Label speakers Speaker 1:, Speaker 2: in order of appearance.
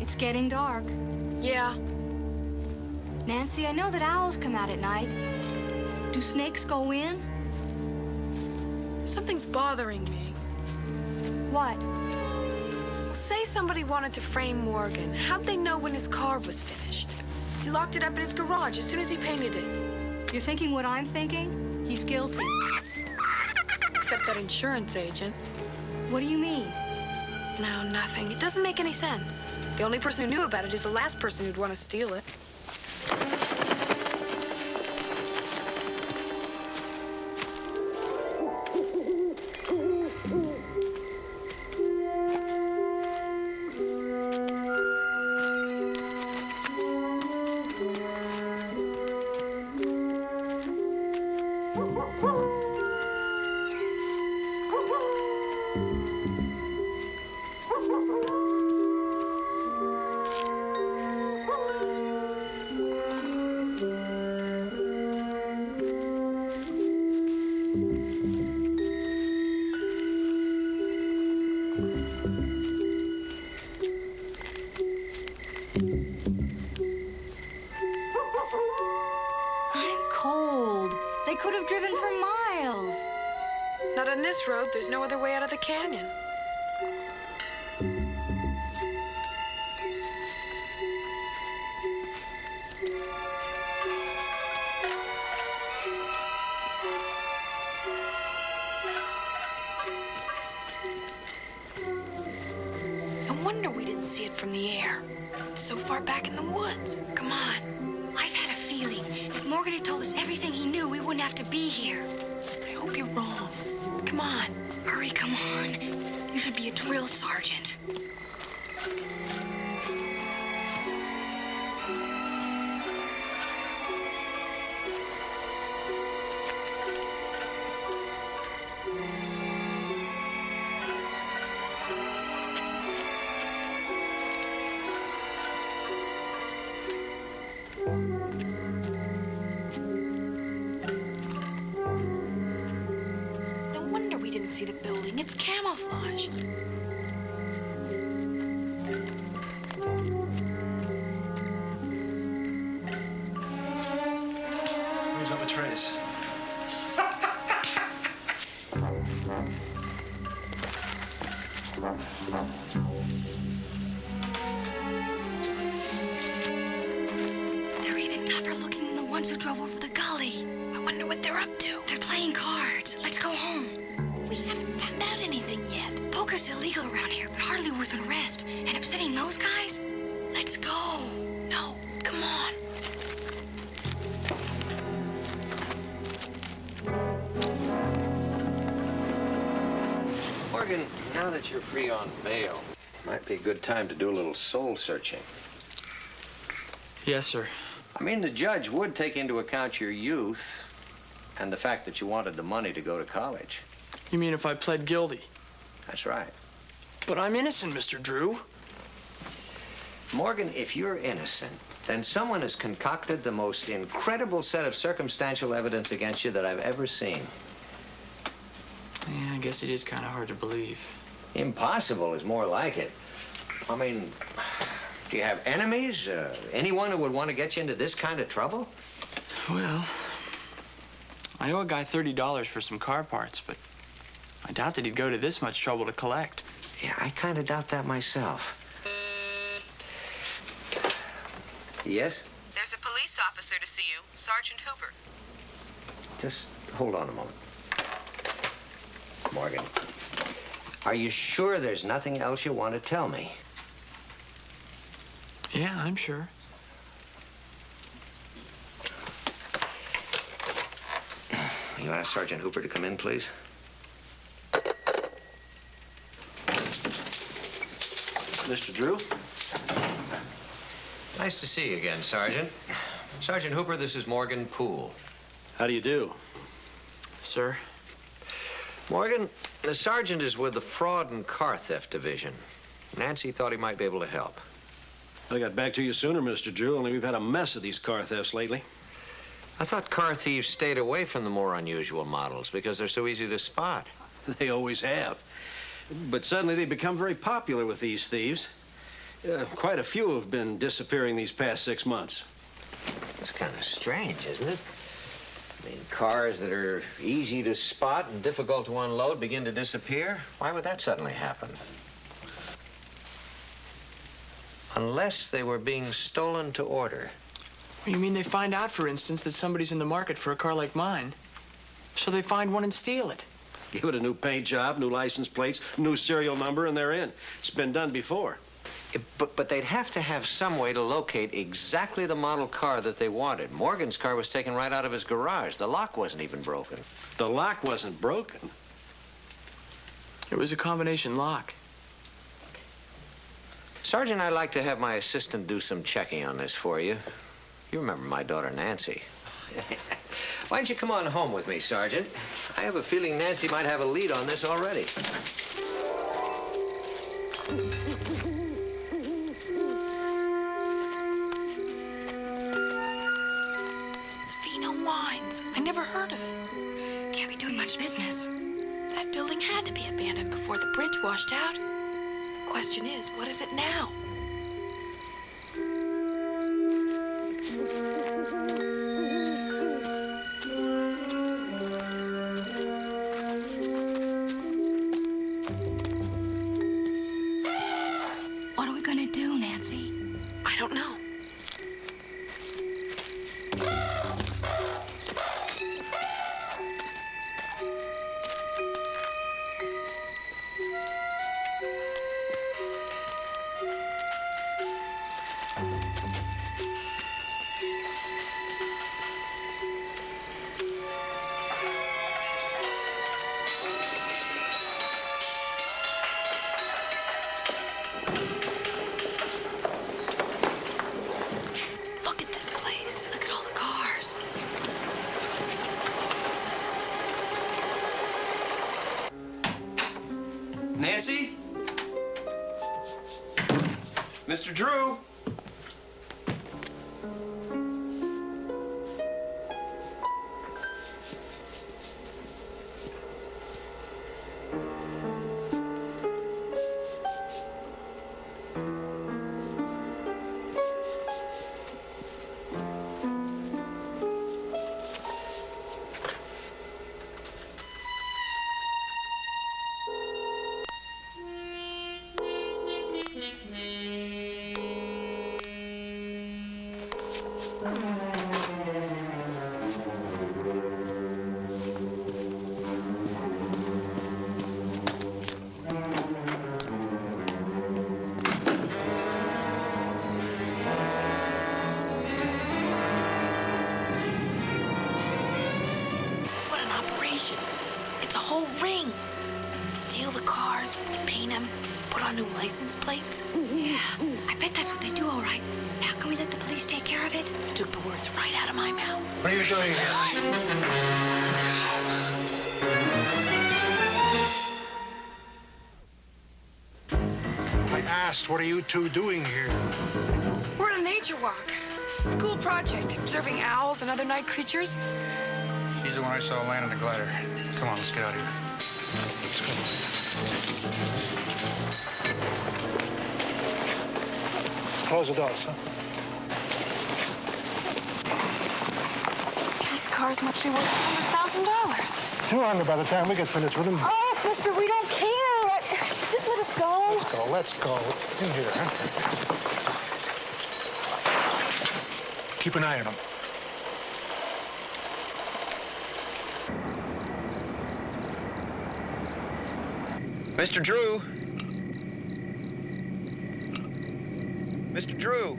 Speaker 1: It's getting dark.
Speaker 2: Yeah.
Speaker 1: Nancy, I know that owls come out at night. Do snakes go in?
Speaker 2: Something's bothering me.
Speaker 1: What?
Speaker 2: Well, say somebody wanted to frame Morgan. How'd they know when his car was finished? He locked it up in his garage as soon as he painted it.
Speaker 1: You're thinking what I'm thinking? He's guilty.
Speaker 2: Except that insurance agent.
Speaker 1: What do you mean?
Speaker 2: No, nothing. It doesn't make any sense. The only person who knew about it is the last person who'd want to steal it.
Speaker 1: They could have driven for miles.
Speaker 2: Not on this road. There's no other way out of the canyon. No wonder we didn't see it from the air. It's so far back in the woods. Come on.
Speaker 1: I've had a feeling if Morgan had told us everything he knew, we wouldn't have to be here.
Speaker 2: I hope you're wrong. Come on.
Speaker 1: Hurry, come on. You should be a drill sergeant.
Speaker 2: See the building. It's camouflaged.
Speaker 3: Brings up a trace.
Speaker 1: They're even tougher looking than the ones who drove over the gully.
Speaker 2: I wonder what they're up to.
Speaker 1: They're playing cards. Let's go home.
Speaker 2: We haven't found out anything yet.
Speaker 1: Poker's illegal around here, but hardly worth an arrest. And upsetting those guys? Let's go.
Speaker 2: No, come on.
Speaker 4: Morgan, now that you're free on bail, might be a good time to do a little soul searching.
Speaker 5: Yes, sir.
Speaker 4: I mean, the judge would take into account your youth and the fact that you wanted the money to go to college.
Speaker 5: You mean if I pled guilty?
Speaker 4: That's right.
Speaker 5: But I'm innocent, Mr. Drew.
Speaker 4: Morgan, if you're innocent, then someone has concocted the most incredible set of circumstantial evidence against you that I've ever seen.
Speaker 5: Yeah, I guess it is kind of hard to believe.
Speaker 4: Impossible is more like it. I mean, do you have enemies? Anyone who would want to get you into this kind of trouble?
Speaker 5: Well, I owe a guy $30 for some car parts, but I doubt that he'd go to this much trouble to collect.
Speaker 4: Yeah, I kind of doubt that myself. Yes?
Speaker 6: There's a police officer to see you, Sergeant Hooper.
Speaker 4: Just hold on a moment. Morgan, are you sure there's nothing else you want to tell me?
Speaker 5: Yeah, I'm sure.
Speaker 4: You ask Sergeant Hooper to come in, please?
Speaker 3: Mr. Drew?
Speaker 4: Nice to see you again, Sergeant. Sergeant Hooper, this is Morgan Poole.
Speaker 3: How do you do?
Speaker 5: Sir?
Speaker 4: Morgan, the sergeant is with the Fraud and Car Theft Division. Nancy thought he might be able to help.
Speaker 3: I got back to you sooner, Mr. Drew, only we've had a mess of these car thefts lately.
Speaker 4: I thought car thieves stayed away from the more unusual models because they're so easy to spot.
Speaker 3: They always have. But suddenly they've become very popular with these thieves. Quite a few have been disappearing these past 6 months.
Speaker 4: It's kind of strange, isn't it? I mean, cars that are easy to spot and difficult to unload begin to disappear. Why would that suddenly happen? Unless they were being stolen to order.
Speaker 5: You mean they find out, for instance, that somebody's in the market for a car like mine, so they find one and steal it?
Speaker 3: Give it a new paint job, new license plates, new serial number, and they're in. It's been done before.
Speaker 4: But they'd have to have some way to locate exactly the model car that they wanted. Morgan's car was taken right out of his garage. The lock wasn't even broken.
Speaker 3: The lock wasn't broken.
Speaker 5: It was a combination lock.
Speaker 4: Sergeant, I'd like to have my assistant do some checking on this for you. You remember my daughter, Nancy. Why don't you come on home with me, Sergeant? I have a feeling Nancy might have a lead on this already.
Speaker 2: Svino Wines. I never heard of it.
Speaker 1: Can't be doing much business.
Speaker 2: That building had to be abandoned before the bridge washed out. The question is, what is it now?
Speaker 1: What are we gonna do, Nancy?
Speaker 2: I don't know. Look at this place.
Speaker 1: Look at all the cars.
Speaker 7: Nancy? Mr. Drew?
Speaker 2: What an operation. It's a whole ring. Steal the cars, repaint them, put on new license plates.
Speaker 1: Yeah, I bet that's what they do, all right. Now, can we let the police take care of it?
Speaker 2: You took the words right out of my mouth.
Speaker 8: What are you doing here? I asked, what are you two doing here?
Speaker 2: We're on a nature walk. School project, observing owls and other night creatures.
Speaker 9: She's the one I saw land in the glider. Come on, let's get out of here.
Speaker 8: Let's go. Close the doors, huh?
Speaker 2: These cars must be worth $100,000.
Speaker 8: 200 by the time we get finished with them.
Speaker 1: Oh, mister, we don't care. Just let us go.
Speaker 8: Let's go. In here, huh? Keep an eye on them.
Speaker 7: Mr. Drew? Mr. Drew?